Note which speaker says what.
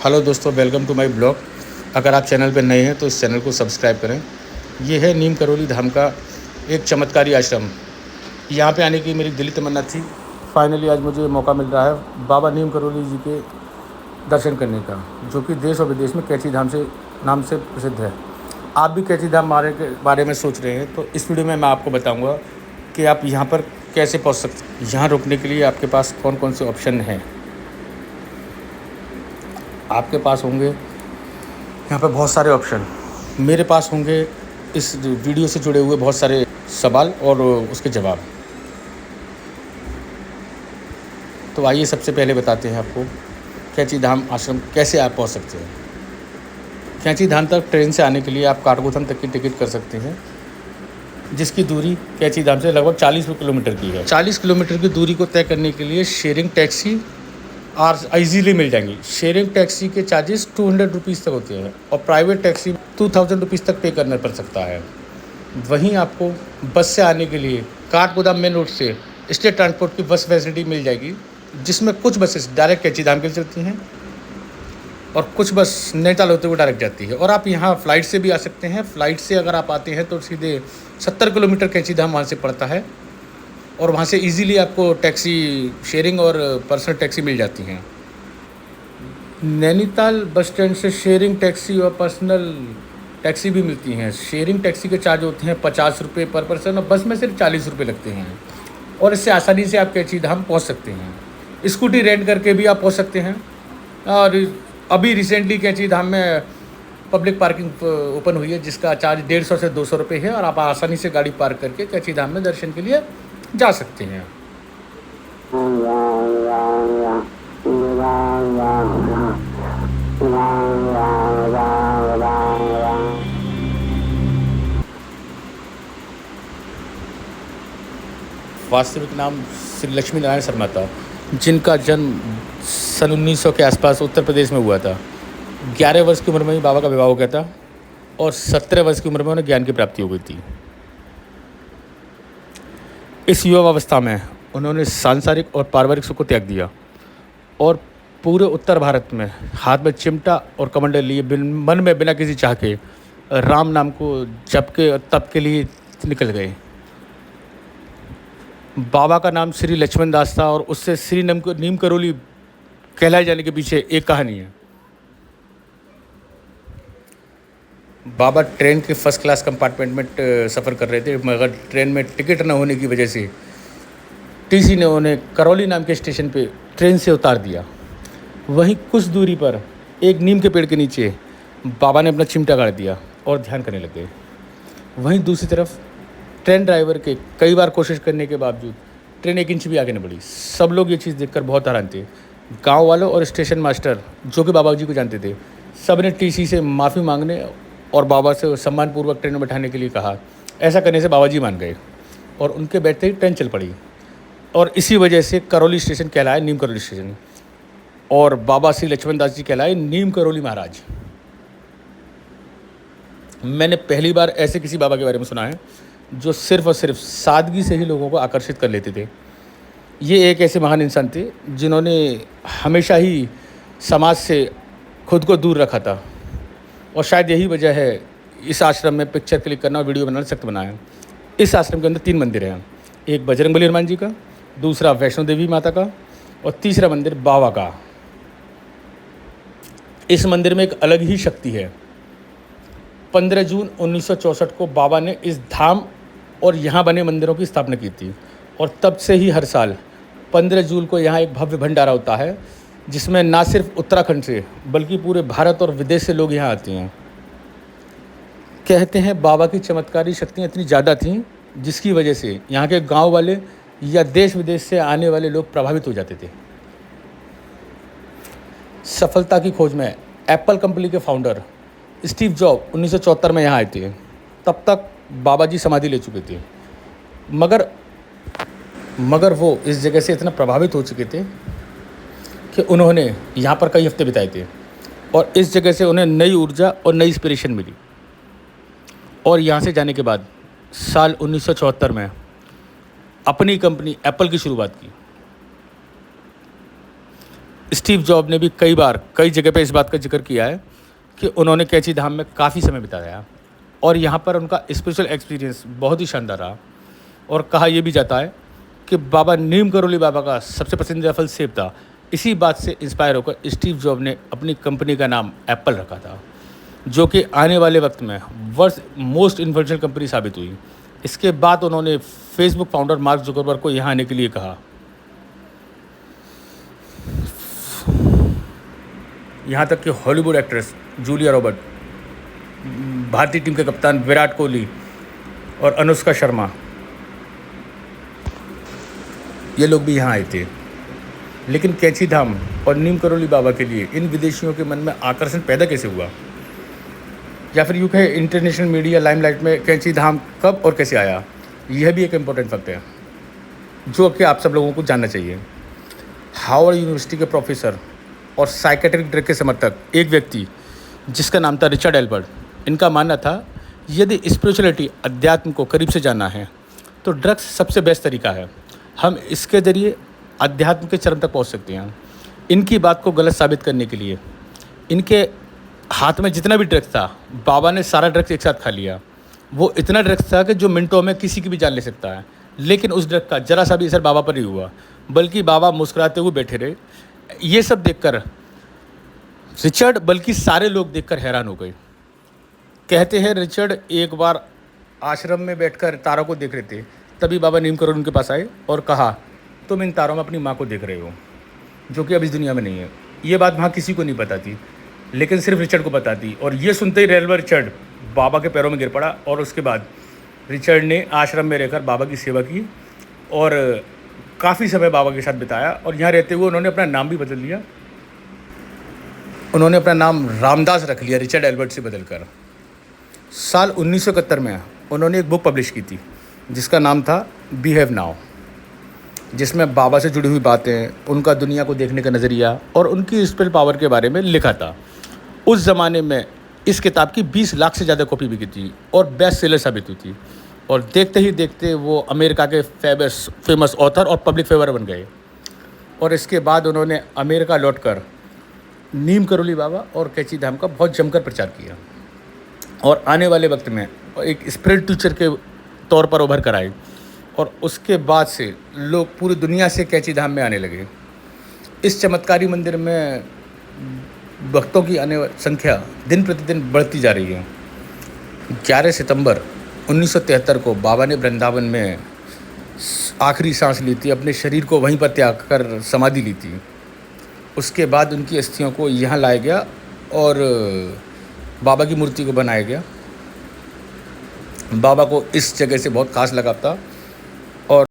Speaker 1: Hello दोस्तों, welcome to my blog. अगर आप चैनल पर नए हैं तो इस चैनल को सब्सक्राइब करें। ये है नीम करौली धाम का एक चमत्कारी आश्रम। यहाँ पे आने की मेरी दिली तमन्ना थी। फाइनली आज मुझे मौका मिल रहा है बाबा नीम करौली जी के दर्शन करने का, जो कि देश और विदेश में कैची धाम से नाम से प्रसिद्ध है। आप भी कैची धाम के बारे में सोच रहे हैं तो इस वीडियो में मैं आपको बताऊँगा कि आप यहाँ पर कैसे पहुँच सकते हैं। यहाँ रुकने के लिए आपके पास कौन कौन से ऑप्शन हैं। आपके पास होंगे यहाँ पर बहुत सारे ऑप्शन। मेरे पास होंगे इस वीडियो से जुड़े हुए बहुत सारे सवाल और उसके जवाब। तो आइए सबसे पहले बताते हैं आपको कैची धाम आश्रम कैसे आप पहुँच सकते हैं। कैची धाम तक ट्रेन से आने के लिए आप काठगोदाम तक की टिकट कर सकते हैं, जिसकी दूरी कैची धाम से लगभग 40 किलोमीटर की है। 40 किलोमीटर की दूरी को तय करने के लिए शेयरिंग टैक्सी और ईजीली मिल जाएंगी। शेयरिंग टैक्सी के चार्जेस 200 रुपीज़ तक होते हैं और प्राइवेट टैक्सी 2000 रुपीज़ तक पे करना पड़ सकता है। वहीं आपको बस से आने के लिए काठगोदाम मेन रोड से स्टेट ट्रांसपोर्ट की बस फैसिलिटी मिल जाएगी, जिसमें कुछ बसेस डायरेक्ट कैची धाम के लिए चलती हैं और कुछ बस नैनीताल होते हुए डायरेक्ट जाती है। और आप यहाँ फ़्लाइट से भी आ सकते हैं। फ़्लाइट से अगर आप आते हैं तो सीधे 70 किलोमीटर कैची धाम वहाँ से पड़ता है और वहाँ से इजीली आपको टैक्सी शेयरिंग और पर्सनल टैक्सी मिल जाती हैं। नैनीताल बस स्टैंड से शेयरिंग टैक्सी और पर्सनल टैक्सी भी मिलती हैं। शेयरिंग टैक्सी के चार्ज होते हैं 50 रुपये पर पर्सन और बस में सिर्फ 40 रुपये लगते हैं और इससे आसानी से आप कैची धाम पहुँच सकते हैं। स्कूटी रेंट करके भी आप पहुँच सकते हैं। और अभी रिसेंटली कैची धाम में पब्लिक पार्किंग ओपन हुई है, जिसका चार्ज 150 से 200 रुपये है और आप आसानी से गाड़ी पार्क करके कैची धाम में दर्शन के लिए जा सकते हैं। वास्तविक नाम श्री लक्ष्मी नारायण शर्मा था, जिनका जन्म सन 1900 के आसपास उत्तर प्रदेश में हुआ था। 11 वर्ष की उम्र में ही बाबा का विवाह हो गया था और 17 वर्ष की उम्र में उन्हें ज्ञान की प्राप्ति हो गई थी। इस युवावस्था में उन्होंने सांसारिक और पारिवारिक सुख को त्याग दिया और पूरे उत्तर भारत में हाथ में चिमटा और कमंडल लिए मन में बिना किसी चाह के राम नाम को जप के और तप के लिए निकल गए। बाबा का नाम श्री लक्ष्मण दास था और उससे श्री नीम करौली कहलाए जाने के पीछे एक कहानी है। बाबा ट्रेन के फर्स्ट क्लास कंपार्टमेंट में सफ़र कर रहे थे, मगर ट्रेन में टिकट न होने की वजह से टीसी ने उन्हें करौली नाम के स्टेशन पे ट्रेन से उतार दिया। वहीं कुछ दूरी पर एक नीम के पेड़ के नीचे बाबा ने अपना चिमटा गाड़ दिया और ध्यान करने लग गए। वहीं दूसरी तरफ ट्रेन ड्राइवर के कई बार कोशिश करने के बावजूद ट्रेन 1 इंच भी आगे न बढ़ी। सब लोग ये चीज़ देखकर बहुत हैरान थे। गाँव वालों और स्टेशन मास्टर, जो कि बाबा जी को जानते थे, सब ने टीसी से माफ़ी मांगने और बाबा से सम्मानपूर्वक ट्रेन में बैठाने के लिए कहा। ऐसा करने से बाबा जी मान गए और उनके बैठते ही ट्रेन चल पड़ी और इसी वजह से करौली स्टेशन कहलाया नीम करौली स्टेशन और बाबा श्री लक्ष्मण दास जी कहलाए नीम करौली महाराज। मैंने पहली बार ऐसे किसी बाबा के बारे में सुना है जो सिर्फ और सिर्फ सादगी से ही लोगों को आकर्षित कर लेते थे। ये एक ऐसे महान इंसान थे जिन्होंने हमेशा ही समाज से खुद को दूर रखा था और शायद यही वजह है इस आश्रम में पिक्चर क्लिक करना और वीडियो बनाना सख्त बनाया। इस आश्रम के अंदर 3 मंदिर हैं। एक बजरंगबली हनुमान जी का, दूसरा वैष्णो देवी माता का और तीसरा मंदिर बाबा का। इस मंदिर में एक अलग ही शक्ति है। 15 जून 1964 को बाबा ने इस धाम और यहाँ बने मंदिरों की स्थापना की थी और तब से ही हर साल 15 जून को यहाँ एक भव्य भंडारा होता है, जिसमें ना सिर्फ उत्तराखंड से बल्कि पूरे भारत और विदेश से लोग यहाँ आते हैं। कहते हैं बाबा की चमत्कारी शक्तियाँ इतनी ज़्यादा थीं जिसकी वजह से यहाँ के गांव वाले या देश विदेश से आने वाले लोग प्रभावित हो जाते थे। सफलता की खोज में एप्पल कंपनी के फाउंडर स्टीव जॉब 1974 में यहाँ आए थे। तब तक बाबा जी समाधि ले चुके थे, मगर वो इस जगह से इतना प्रभावित हो चुके थे कि उन्होंने यहाँ पर कई हफ्ते बिताए थे और इस जगह से उन्हें नई ऊर्जा और नई इंस्पिरेशन मिली। और यहाँ से जाने के बाद साल 1974 में अपनी कंपनी एप्पल की शुरुआत की। स्टीव जॉब ने भी कई बार कई जगह पे इस बात का जिक्र किया है कि उन्होंने कैची धाम में काफ़ी समय बिताया और यहाँ पर उनका स्पिरिचुअल एक्सपीरियंस बहुत ही शानदार रहा। और कहा यह भी जाता है कि बाबा नीम करोली बाबा का सबसे पसंदीदा फल सेब था। इसी बात से इंस्पायर होकर स्टीव जॉब ने अपनी कंपनी का नाम एप्पल रखा था, जो कि आने वाले वक्त में वर्ल्ड मोस्ट इन्फ्लुएंशियल कंपनी साबित हुई। इसके बाद उन्होंने फेसबुक फाउंडर मार्क जुकरबर्ग को यहाँ आने के लिए कहा। यहाँ तक कि हॉलीवुड एक्ट्रेस जूलिया रॉबर्ट, भारतीय टीम के कप्तान विराट कोहली और अनुष्का शर्मा, ये लोग भी यहाँ आए थे। लेकिन कैची धाम और नीम करोली बाबा के लिए इन विदेशियों के मन में आकर्षण पैदा कैसे हुआ, या फिर यूँ कहे इंटरनेशनल मीडिया लाइमलाइट में कैची धाम कब और कैसे आया, यह भी एक इम्पोर्टेंट फैक्ट है जो कि आप सब लोगों को जानना चाहिए। हार्वर्ड यूनिवर्सिटी के प्रोफेसर और साइकेट्रिक ड्रग के समर्थक एक व्यक्ति जिसका नाम था रिचर्ड एल्बर्ट, इनका मानना था यदि स्पिरिचुअलिटी अध्यात्म को करीब से जानना है तो ड्रग्स सबसे बेस्ट तरीका है। हम इसके ज़रिए अध्यात्म के चरम तक पहुंच सकते हैं। इनकी बात को गलत साबित करने के लिए इनके हाथ में जितना भी ड्रग्स था, बाबा ने सारा ड्रग्स एक साथ खा लिया। वो इतना ड्रग्स था कि जो मिनटों में किसी की भी जान ले सकता है। लेकिन उस ड्रग का जरा सा भी असर बाबा पर नहीं हुआ, बल्कि बाबा मुस्कुराते हुए बैठे रहे। ये सब देखकर रिचर्ड बल्कि सारे लोग देखकर हैरान हो गए। कहते हैं रिचर्ड एक बार आश्रम में बैठकर तारों को देख रहे थे, तभी बाबा नीम करोली उनके पास आए और कहा, तुम इन तारों में अपनी माँ को देख रहे हो जो कि अब इस दुनिया में नहीं है। ये बात वहाँ किसी को नहीं पता थी, लेकिन सिर्फ रिचर्ड को पता थी। और ये सुनते ही रेलवे रिचर्ड बाबा के पैरों में गिर पड़ा। और उसके बाद रिचर्ड ने आश्रम में रहकर बाबा की सेवा की और काफ़ी समय बाबा के साथ बिताया। और यहाँ रहते हुए उन्होंने अपना नाम भी बदल लिया। उन्होंने अपना नाम रामदास रख लिया, रिचर्ड एल्बर्ट से बदलकर। साल 1971 में उन्होंने एक बुक पब्लिश की थी जिसका नाम था बिहेव नाउ, जिसमें बाबा से जुड़ी हुई बातें, उनका दुनिया को देखने का नज़रिया और उनकी स्पिरिचुअल पावर के बारे में लिखा था। उस ज़माने में इस किताब की 20 लाख से ज़्यादा कॉपी बिकी थी और बेस्ट सेलर साबित हुई थी। और देखते ही देखते वो अमेरिका के फेमस ऑथर और पब्लिक फेवर बन गए। और इसके बाद उन्होंने अमेरिका लौटकर नीम करोली बाबा और कैची धाम का बहुत जमकर प्रचार किया और आने वाले वक्त में एक स्पिरिट टीचर के तौर पर उभर कर आए। और उसके बाद से लोग पूरी दुनिया से कैची धाम में आने लगे। इस चमत्कारी मंदिर में भक्तों की संख्या दिन प्रतिदिन बढ़ती जा रही है। 11 सितंबर 1973 को बाबा ने वृंदावन में आखिरी सांस ली थी, अपने शरीर को वहीं पर त्याग कर समाधि ली थी। उसके बाद उनकी अस्थियों को यहाँ लाया गया और बाबा की मूर्ति को बनाया गया। बाबा को इस जगह से बहुत खास लगाव था